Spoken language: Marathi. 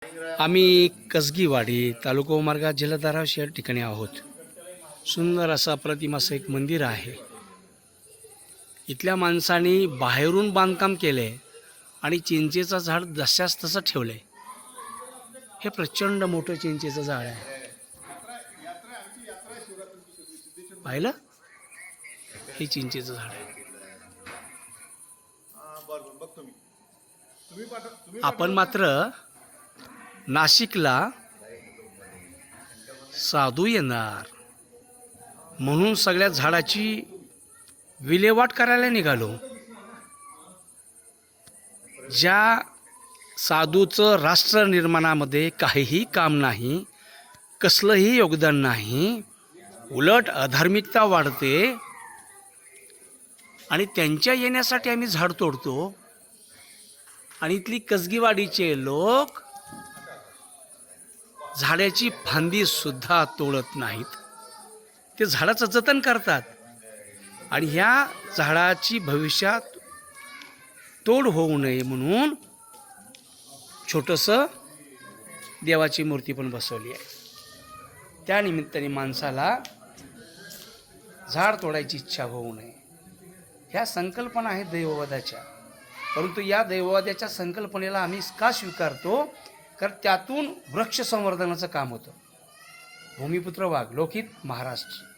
आम्ही कसगीवाडी तालुका उमरगा जिल्हा धाराशिव या ठिकाणी आहोत. सुंदर असं अप्रतिम असं एक मंदिर आहे. इथल्या माणसांनी बाहेरून बांधकाम केले आणि चिंचेचं झाड जशास तसं ठेवलंय. हे प्रचंड मोठं चिंचेचं झाड आहे. पाहिलं, हे चिंचेचं झाड आहे. आपण मात्र नाशिकला साधू येणार म्हणून सगळ्या झाडाची विल्हेवाट करायला निघालो. ज्या साधूचं राष्ट्र निर्माणामध्ये काहीही काम नाही, कसलंही योगदान नाही, उलट अधार्मिकता वाढते आणि त्यांच्या येण्यासाठी आम्ही झाड तोडतो. आणि इथली कसगीवाडीचे लोक झाडाची फांदी सुद्धा तोडत नाहीत. ते झाडाचं जतन करतात आणि ह्या झाडाची भविष्यात तोड होऊ नये म्हणून छोटंसं देवाची मूर्ती पण बसवली आहे. त्या निमित्ताने माणसाला झाड तोडायची इच्छा होऊ नये, ह्या संकल्पना आहेत दैववादाच्या. परंतु या दैववादाच्या संकल्पनेला आम्ही का स्वीकारतो? कारण त्यातून वृक्ष संवर्धनाचं काम होतं. भूमिपुत्र वाघ, लोकहित, महाराष्ट्र.